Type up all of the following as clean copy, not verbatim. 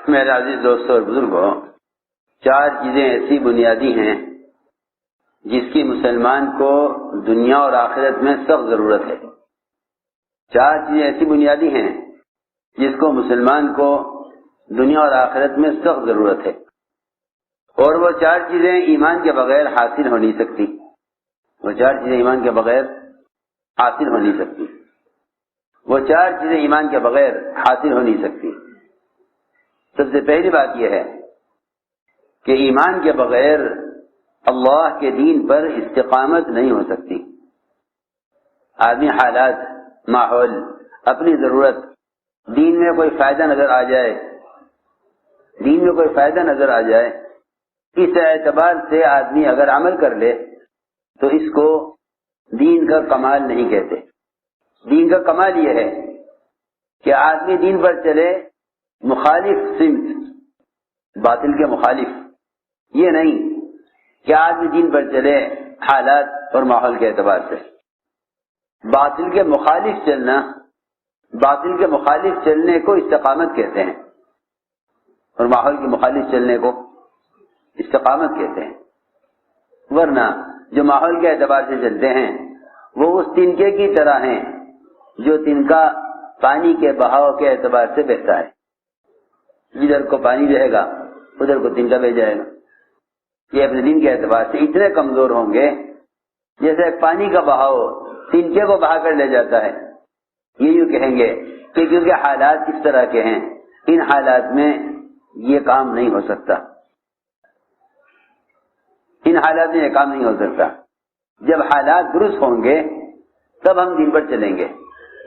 میرے عزیز دوستوں اور بزرگوں، 4 چیزیں ایسی بنیادی ہیں جس کی مسلمان کو دنیا اور آخرت میں سخت ضرورت ہے۔ 4 چیزیں ایسی بنیادی ہیں جس کو مسلمان کو دنیا اور آخرت میں سخت ضرورت ہے، اور وہ 4 چیزیں ایمان کے بغیر حاصل ہو نہیں سکتی۔ وہ 4 چیزیں ایمان کے بغیر حاصل ہو نہیں سکتی۔ وہ 4 چیزیں ایمان کے بغیر حاصل ہو نہیں سکتی۔ سب سے پہلی بات یہ ہے کہ ایمان کے بغیر اللہ کے دین پر استقامت نہیں ہو سکتی۔ آدمی حالات، ماحول، اپنی ضرورت، دین میں کوئی فائدہ نظر آ جائے، دین میں کوئی فائدہ نظر آ جائے، اس اعتبار سے آدمی اگر عمل کر لے تو اس کو دین کا کمال نہیں کہتے۔ دین کا کمال یہ ہے کہ آدمی دین پر چلے مخالف سمت، باطل کے مخالف، یہ نہیں کہ آدمی دین پر چلے حالات اور ماحول کے اعتبار سے۔ باطل کے مخالف چلنا، باطل کے مخالف چلنے کو استقامت کہتے ہیں، اور ماحول کے مخالف چلنے کو استقامت کہتے ہیں۔ ورنہ جو ماحول کے اعتبار سے چلتے ہیں وہ اس تنکے کی طرح ہیں جو تنکا پانی کے بہاؤ کے اعتبار سے بہتا ہے۔ جدھر کو پانی بہے گا ادھر کو تنکا بہ جائے گا۔ یہ اپنے دین کے اعتبار سے اتنے کمزور ہوں گے جیسے پانی کا بہاؤ تنکے کو بہا کر لے جاتا ہے۔ یہ یوں کہیں گے کہ کیونکہ حالات اس طرح کے ہیں، ان حالات میں یہ کام نہیں ہو سکتا، ان حالات میں یہ کام نہیں ہو سکتا۔ جب حالات درست ہوں گے تب ہم دین پر چلیں گے۔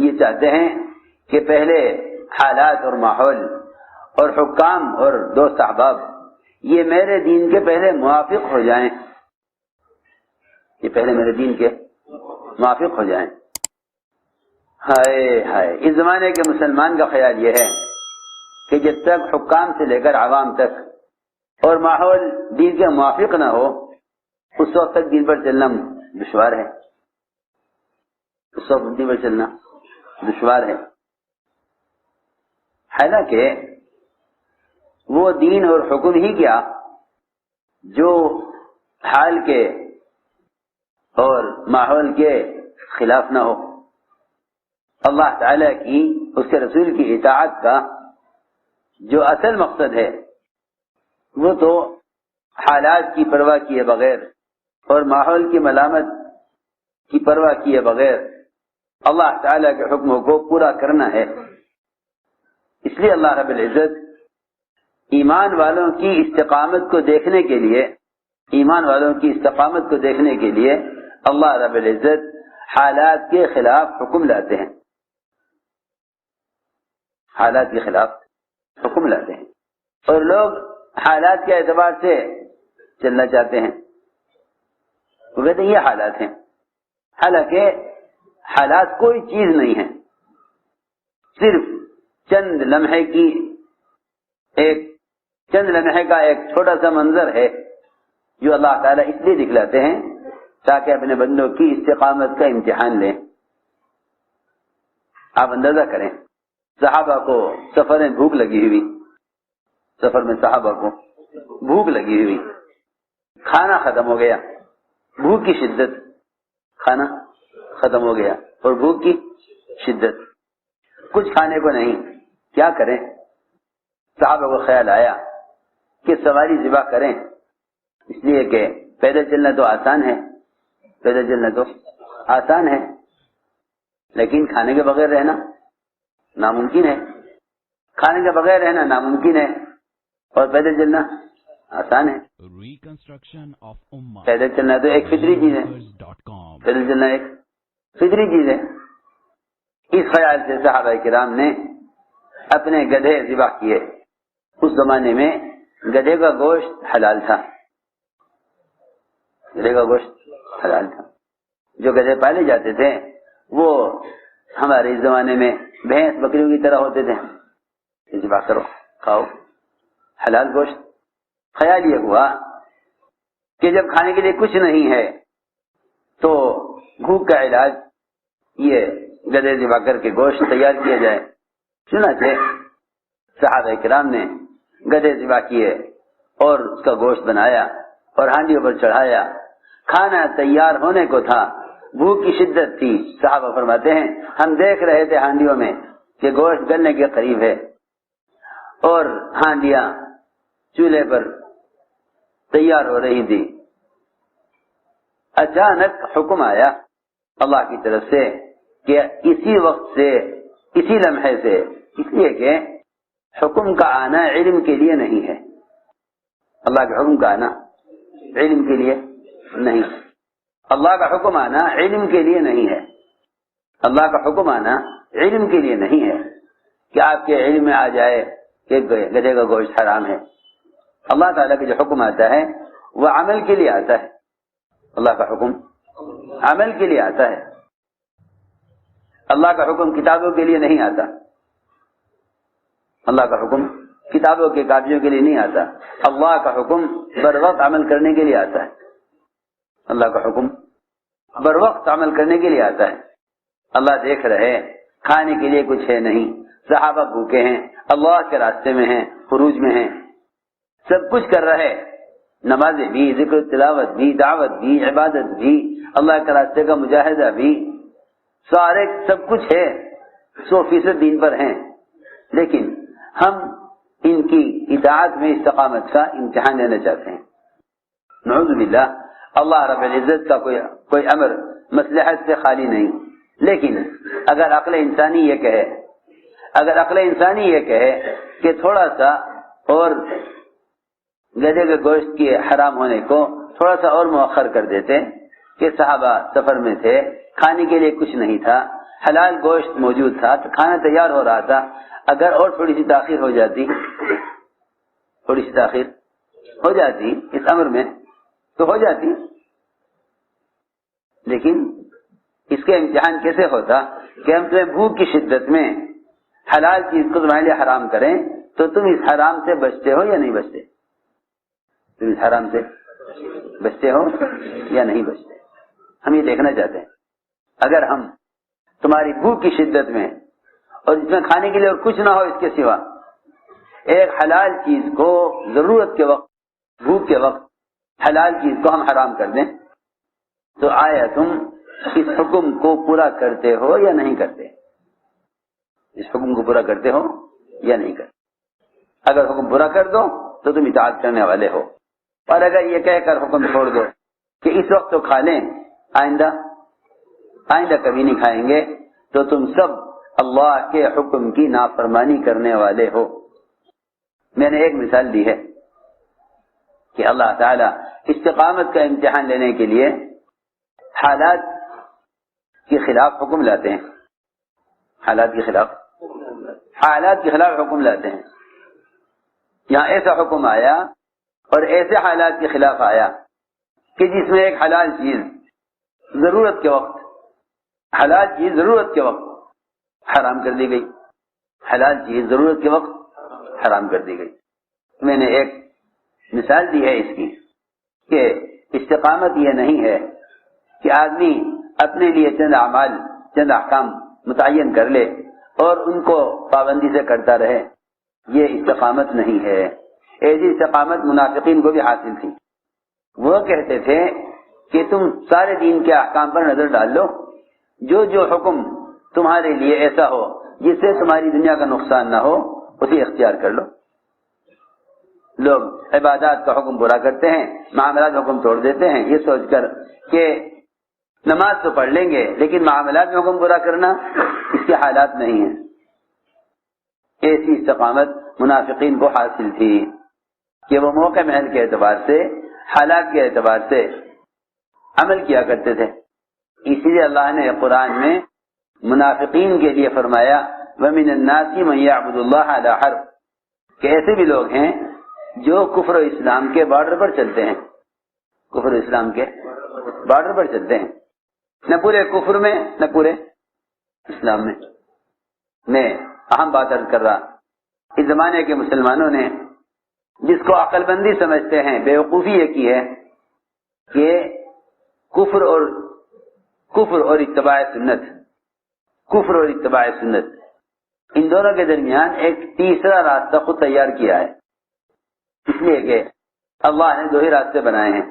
یہ چاہتے ہیں کہ پہلے حالات اور ماحول اور حکام اور دوست احباب یہ میرے دین کے پہلے موافق ہو جائیں، یہ پہلے میرے دین کے موافق ہو جائیں۔ ہائے ہائے، اس زمانے کے مسلمان کا خیال یہ ہے کہ جب تک حکام سے لے کر عوام تک اور ماحول دین کے موافق نہ ہو اس وقت تک دین پر چلنا دشوار ہے، اس وقت دین پر چلنا دشوار ہے۔ حالانکہ وہ دین اور حکم ہی کیا جو حال کے اور ماحول کے خلاف نہ ہو۔ اللہ تعالیٰ کی، اس کے رسول کی اطاعت کا جو اصل مقصد ہے وہ تو حالات کی پرواہ کیے بغیر اور ماحول کی ملامت کی پرواہ کیے بغیر اللہ تعالیٰ کے حکموں کو پورا کرنا ہے۔ اس لیے اللہ رب العزت ایمان والوں کی استقامت کو دیکھنے کے لیے، ایمان والوں کی استقامت کو دیکھنے کے لیے اللہ رب العزت حالات کے خلاف حکم لاتے ہیں، حالات کے خلاف حکم لاتے ہیں، اور لوگ حالات کے اعتبار سے چلنا چاہتے ہیں، وہ کہتے ہیں یہ حالات ہیں، حالانکہ حالات کوئی چیز نہیں ہے، صرف چند لمحے کا ایک چھوٹا سا منظر ہے جو اللہ تعالیٰ اس لیے دکھلاتے ہیں تاکہ اپنے بندوں کی استقامت کا امتحان لیں۔ آپ اندازہ کریں، صحابہ کو سفر میں بھوک لگی ہوئی، سفر میں صحابہ کو بھوک لگی ہوئی، کھانا ختم ہو گیا، بھوک کی شدت، کھانا ختم ہو گیا اور بھوک کی شدت، کچھ کھانے کو نہیں، کیا کریں؟ صحابہ کو خیال آیا کہ سواری ذبح کریں، اس لیے کہ پیدل چلنا تو آسان ہے، پیدل چلنا تو آسان ہے، لیکن کھانے کے بغیر رہنا ناممکن ہے، کھانے کے بغیر رہنا ناممکن ہے، اور پیدل چلنا آسان ہے۔ پیدل چلنا تو ایک فطری چیز ہے، پیدل چلنا ایک فطری چیز ہے۔ اس خیال سے صحابہ کرام نے اپنے گدھے ذبح کیے۔ اس زمانے میں گدھے کا گوشت حلال تھا، گدھے کا گوشت حلال تھا۔ جو گدھے پالے جاتے تھے وہ ہمارے اس زمانے میں بھینس بکریوں کی طرح ہوتے تھے، ذبح کرو کھاؤ حلال گوشت۔ خیال یہ ہوا کہ جب کھانے کے لیے کچھ نہیں ہے تو بھوک کا علاج یہ گدھے ذبح کر کے گوشت تیار کیا جائے۔ چنانچہ صحابہ کرام نے گدھے ذبح کیے اور اس کا گوشت بنایا اور ہانڈیوں پر چڑھایا. کھانا تیار ہونے کو تھا, بھوک کی شدت تھی. صحابہ فرماتے ہیں ہم دیکھ رہے تھے ہانڈیوں میں کہ گوشت گلنے کے قریب ہے اور ہانڈیاں چولہے پر تیار ہو رہی تھی. اچانک حکم آیا اللہ کی طرف سے کہ اسی وقت سے, اسی لمحے سے, اس لیے کہ حکم کا آنا علم کے لیے نہیں ہے. اللہ کے حکم کا آنا علم کے لیے نہیں. اللہ کا حکم آنا علم کے لیے نہیں ہے. اللہ کا حکم آنا علم کے لیے نہیں ہے کہ آپ کے علم میں آ جائے کہ گدھے کا گوشت حرام ہے. اللہ تعالیٰ کا جو حکم آتا ہے وہ عمل کے لیے آتا ہے. اللہ کا حکم عمل کے لیے آتا ہے. اللہ کا حکم کتابوں کے لیے نہیں آتا. اللہ کا حکم کتابوں کے کاپیوں کے لیے نہیں آتا. اللہ کا حکم بر وقت عمل کرنے کے لیے آتا ہے. اللہ کا حکم بر وقت عمل کرنے کے لیے آتا ہے. اللہ دیکھ رہے, کھانے کے لیے کچھ ہے نہیں, صحابہ بھوکے ہیں, اللہ کے راستے میں ہیں, خروج میں ہیں, سب کچھ کر رہے, نمازیں بھی, ذکر تلاوت بھی, دعوت بھی, عبادت بھی, اللہ کے راستے کا مجاہدہ بھی, سارے سب کچھ ہے, 100% دین پر ہیں. لیکن ہم ان کی اطاعت میں استقامت کا امتحان لینا چاہتے ہیں. نعوذ باللہ, اللہ رب العزت کا کوئی امر مصلحت سے خالی نہیں. لیکن اگر عقل انسانی یہ کہے کہ تھوڑا سا اور گدھے کے گوشت کے حرام ہونے کو تھوڑا سا اور مؤخر کر دیتے کہ صحابہ سفر میں تھے, کھانے کے لیے کچھ نہیں تھا, حلال گوشت موجود تھا, تو کھانا تیار ہو رہا تھا, اگر اور تھوڑی سی تاخیر ہو جاتی اس امر میں تو ہو جاتی. لیکن اس کے امتحان کیسے ہوتا کہ ہم تمہیں بھوک کی شدت میں حلال چیز کو تمہارے لیے حرام کریں تو تم اس حرام سے بچتے ہو یا نہیں بچتے؟ تم اس حرام سے بچتے ہو یا نہیں بچتے؟ ہم یہ دیکھنا چاہتے ہیں. اگر ہم تمہاری بھوک کی شدت میں اور جس میں کھانے کے لیے اور کچھ نہ ہو اس کے سوا ایک حلال چیز کو ضرورت کے وقت, بھوک کے وقت حلال چیز کو ہم حرام کر دیں تو آیا تم اس حکم کو پورا کرتے ہو یا نہیں کرتے؟ اس حکم کو پورا کرتے ہو یا نہیں کرتے؟ اگر حکم پورا کر دو تو تم اطاعت کرنے والے ہو, اور اگر یہ کہہ کر حکم چھوڑ دو کہ اس وقت تو کھا لیں, آئندہ کبھی نہیں کھائیں گے, تو تم سب اللہ کے حکم کی نافرمانی کرنے والے ہو. میں نے ایک مثال دی ہے کہ اللہ تعالی استقامت کا امتحان لینے کے لیے حالات کے خلاف حکم لاتے ہیں. حالات کے خلاف حکم لاتے ہیں. یہاں ایسا حکم آیا اور ایسے حالات کے خلاف آیا کہ جس میں ایک حلال چیز ضرورت کے وقت حرام کر دی گئی. حلال چیز ضرورت کے وقت حرام کر دی گئی. میں نے ایک مثال دی ہے اس کی کہ استقامت یہ نہیں ہے کہ آدمی اپنے لیے چند احکام متعین کر لے اور ان کو پابندی سے کرتا رہے. یہ استقامت نہیں ہے. ایسی استقامت منافقین کو بھی حاصل تھی. وہ کہتے تھے کہ تم سارے دین کے احکام پر نظر ڈال لو, جو حکم تمہارے لیے ایسا ہو جس سے تمہاری دنیا کا نقصان نہ ہو اسے اختیار کر لو. لوگ عبادات کا حکم پورا کرتے ہیں, معاملات حکم توڑ دیتے ہیں یہ سوچ کر کہ نماز تو پڑھ لیں گے لیکن معاملات میں حکم پورا کرنا اس کے حالات نہیں ہیں. ایسی استقامت منافقین کو حاصل تھی کہ وہ موقع محل کے اعتبار سے, حالات کے اعتبار سے عمل کیا کرتے تھے. اسی لیے اللہ نے قرآن میں منافقین کے لیے فرمایا وَمِنَ النَّاسِ مَن يَعْبُدُ اللَّهَ عَلَى حَرْفٍ, کہ ایسے بھی لوگ ہیں جو کفر و اسلام کے بارڈر پر چلتے ہیں. کفر و اسلام کے بارڈر پر چلتے ہیں, نہ پورے کفر میں نہ پورے اسلام میں. میں اہم بات عرض کر رہا, اس زمانے کے مسلمانوں نے جس کو عقل بندی سمجھتے ہیں بیوقوفی یہ کی ہے کہ کفر اور اتباع سنت ان دونوں کے درمیان ایک تیسرا راستہ خود تیار کیا ہے. اس لیے کہ اللہ نے 2 ہی راستے بنائے ہیں،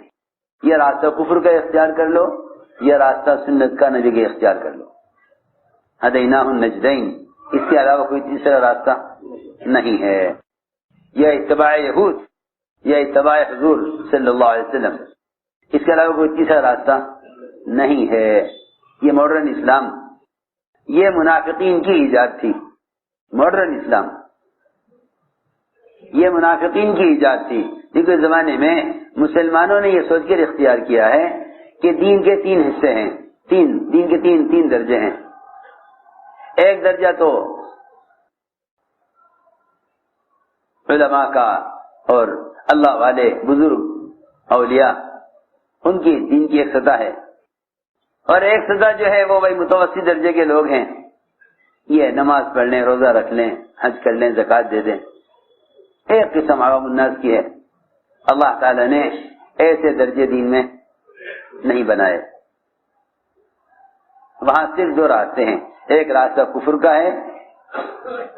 یہ راستہ کفر کا اختیار کر لو، یہ راستہ سنت کا نبی کا اختیار کر لو۔ ہدیناہ النجدین، اس کے علاوہ کوئی تیسرا راستہ نہیں ہے۔ یہ اتباع یہود یا اتباع حضور صلی اللہ علیہ وسلم، اس کے علاوہ کوئی تیسرا راستہ نہیں ہے۔ یہ ماڈرن اسلام، یہ منافقین کی ایجاد تھی۔ ماڈرن اسلام یہ منافقین کی ایجاد تھی، جس زمانے میں مسلمانوں نے یہ سوچ کر اختیار کیا ہے کہ دین کے 3 حصے ہیں، دین کے تین درجے ہیں۔ ایک درجہ تو علماء کا اور اللہ والے بزرگ اولیاء، ان کی دین کی ایک سطح ہے، اور ایک سطح جو ہے وہ بھائی متوسط درجے کے لوگ ہیں، یہ نماز پڑھ لیں، روزہ رکھ لیں، حج کر لیں، زکوٰۃ دے دیں۔ ایک قسم عوام الناس کی ہے۔ اللہ تعالی نے ایسے درجے دین میں نہیں بنائے۔ وہاں صرف 2 راستے ہیں، ایک راستہ کفر کا ہے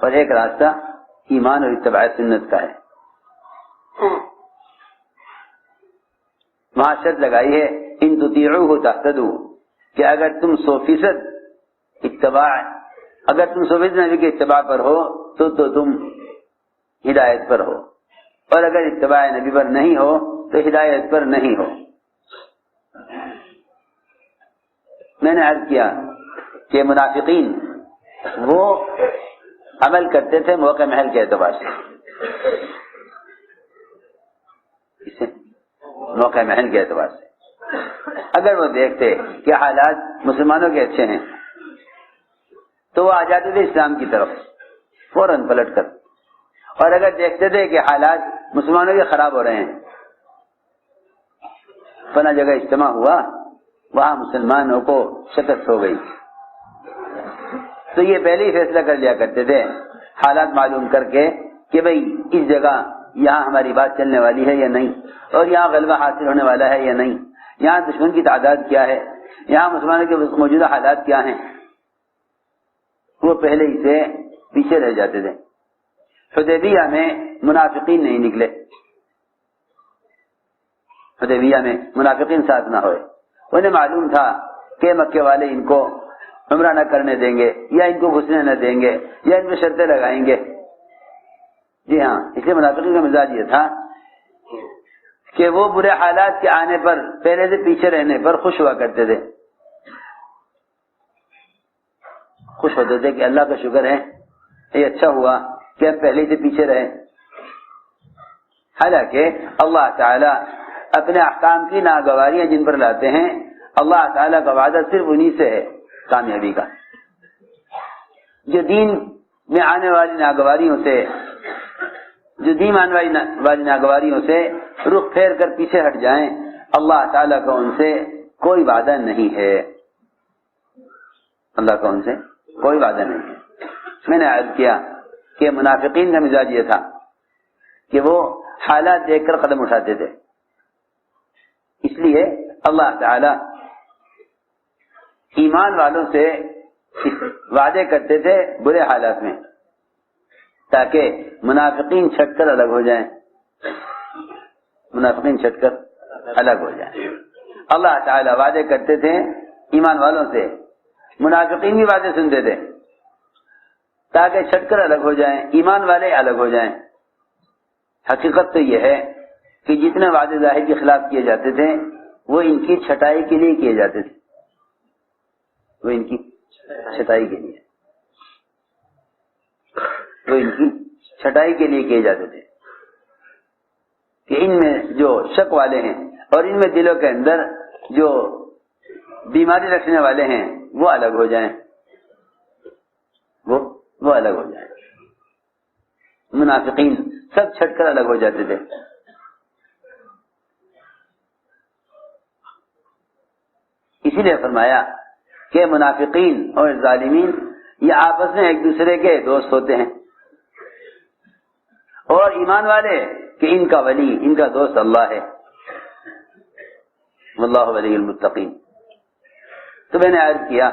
اور ایک راستہ ایمان اور اتباع سنت کا ہے۔ وہاں شرط لگائی ہے ان تطیعوہ تہتدوا، کہ اگر تم 100% نبی کے اتباع پر ہو تو تم ہدایت پر ہو، اور اگر اتباع نبی پر نہیں ہو تو ہدایت پر نہیں ہو۔ میں نے عرض کیا کہ منافقین وہ عمل کرتے تھے موقع محل کے اعتبار سے، اسے موقع محل کے اعتبار سے اگر وہ دیکھتے کہ حالات مسلمانوں کے اچھے ہیں تو وہ آ جاتے تھے اسلام کی طرف فوراً پلٹ کر، اور اگر دیکھتے تھے کہ حالات مسلمانوں کے خراب ہو رہے ہیں، فلاں جگہ اجتماع ہوا، وہاں مسلمانوں کو شکست ہو گئی، تو یہ پہلے ہی فیصلہ کر لیا کرتے تھے حالات معلوم کر کے کہ بھئی اس جگہ یہاں ہماری بات چلنے والی ہے یا نہیں، اور یہاں غلبہ حاصل ہونے والا ہے یا نہیں، یہاں دشمن کی تعداد کیا ہے، یہاں مسلمانوں کے موجودہ حالات کیا ہیں۔ وہ پہلے ہی سے پیچھے رہ جاتے تھے۔ حدیبیہ میں منافقین نہیں نکلے، حدیبیہ میں منافقین ساتھ نہ ہوئے۔ انہیں معلوم تھا کہ مکے والے ان کو عمرہ نہ کرنے دیں گے، یا ان کو گھسنے نہ دیں گے، یا ان پہ شرطیں لگائیں گے۔ جی ہاں، اس لیے منافقین کا مزاج یہ تھا کہ وہ برے حالات کے آنے پر پہلے سے پیچھے رہنے پر خوش ہوا کرتے تھے، خوش ہوتے تھے کہ اللہ کا شکر ہے، یہ اچھا ہوا کہ ہم پہلے سے پیچھے رہے۔ حالانکہ اللہ تعالی اپنے احکام کی ناگواریاں جن پر لاتے ہیں، اللہ تعالیٰ کا وعدہ صرف انہی سے ہے کامیابی کا۔ جو دین میں آنے والی ناگواریوں سے رخ پھیر کر پیچھے ہٹ جائیں، اللہ تعالیٰ کا ان سے کوئی وعدہ نہیں ہے، اللہ کا ان سے کوئی وعدہ نہیں ہے۔ میں نے عرض کیا کہ منافقین کا مزاج یہ تھا کہ وہ حالات دیکھ کر قدم اٹھاتے تھے، اس لیے اللہ تعالی ایمان والوں سے وعدے کرتے تھے برے حالات میں، تاکہ منافقین چھٹ کر الگ ہو جائیں، منافقین چھٹ کر الگ ہو جائیں۔ اللہ تعالی وعدے کرتے تھے ایمان والوں سے، منافقین بھی وعدے سنتے تھے تاکہ چھٹ کر الگ ہو جائیں، ایمان والے الگ ہو جائیں۔ حقیقت تو یہ ہے کہ جتنے وعدے ظاہر کے خلاف کیے جاتے تھے وہ ان کی چھٹائی کے لیے کیے جاتے تھے، وہ ان کی چھٹائی کے لیے کیے جاتے تھے کہ ان میں جو شک والے ہیں اور ان میں دلوں کے اندر جو بیماری رکھنے والے ہیں وہ الگ ہو جائیں، وہ الگ ہو جائیں۔ منافقین سب چھٹ کر الگ ہو جاتے تھے۔ اسی لیے فرمایا کہ منافقین اور ظالمین یہ آپس میں ایک دوسرے کے دوست ہوتے ہیں، اور ایمان والے کہ ان کا ولی، ان کا دوست اللہ ہے، واللہ ولی المتقین۔ تو میں نے عرض کیا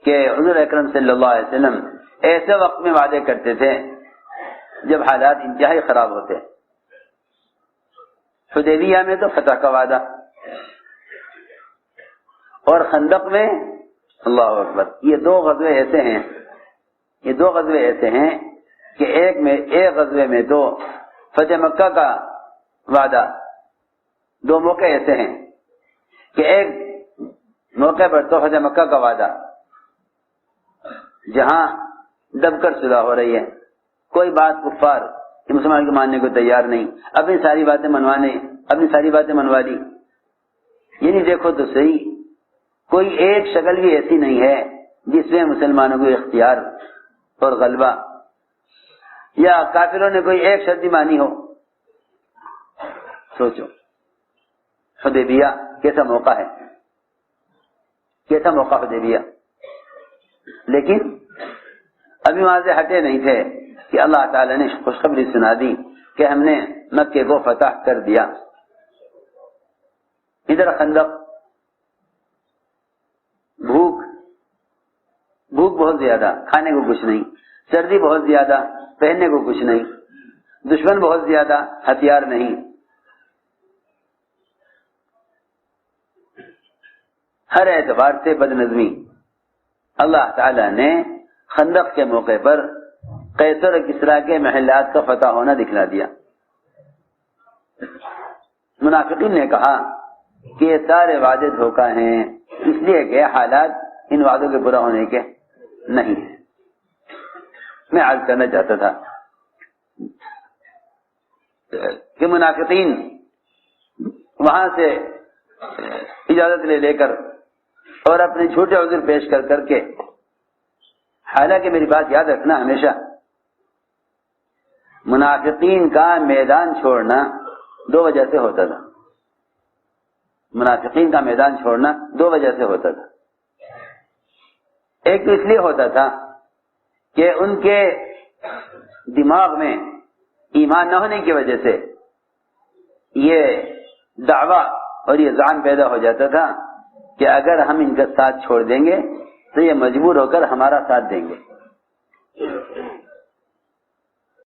کہ حضور اکرم صلی اللہ علیہ وسلم ایسے وقت میں وعدے کرتے تھے جب حالات انتہائی خراب ہوتے ہیں۔ حدیبیہ میں تو فتح کا وعدہ، اور خندق میں اللہ اکبر، یہ دو غزوے ایسے ہیں کہ ایک غزوے میں تو فتح مکہ کا وعدہ، دو موقع ایسے ہیں کہ ایک موقع پر تو فتح مکہ کا وعدہ جہاں دب کر صلح ہو رہی ہے، کوئی بات کفار مسلمان کو ماننے کو تیار نہیں، اپنی ساری باتیں منوا لی۔ یعنی دیکھو تو صحیح، کوئی ایک شکل بھی ایسی نہیں ہے جس میں مسلمانوں کو اختیار اور غلبہ، یا کافروں نے کوئی ایک شرط مانی ہو۔ سوچو حدیبیہ کیسا موقع ہے، کیسا موقع حدیبیہ، لیکن ابھی وہاں سے ہٹے نہیں تھے کہ اللہ تعالی نے خوشخبری سنا دی کہ ہم نے مکے کو فتح کر دیا۔ ادھر خندق، بھوک بہت زیادہ، کھانے کو کچھ نہیں، سردی بہت زیادہ، پہننے کو کچھ نہیں، دشمن بہت زیادہ، ہتھیار نہیں، ہر اعتبار سے بد نظمی۔ اللہ تعالی نے خندق کے موقع پر قیصر و کسریٰ کے محلات کا فتح ہونا دکھلا دیا۔ منافقین نے کہا کہ یہ سارے وعدے دھوکہ ہیں، اس لیے کہ حالات ان وعدوں کے پورا ہونے کے نہیں ہیں۔ میں عرض کرنا چاہتا تھا کہ منافقین وہاں سے اجازت لے کر اور اپنے جھوٹے عذر پیش کر کے، حالانکہ میری بات یاد رکھنا ہمیشہ، منافقین کا میدان چھوڑنا دو وجہ سے ہوتا تھا۔ منافقین کا میدان چھوڑنا دو وجہ سے ہوتا تھا۔ ایک تو اس لیے ہوتا تھا کہ ان کے دماغ میں ایمان نہ ہونے کی وجہ سے یہ دعویٰ اور یہ ظن پیدا ہو جاتا تھا کہ اگر ہم ان کا ساتھ چھوڑ دیں گے تو یہ مجبور ہو کر ہمارا ساتھ دیں گے۔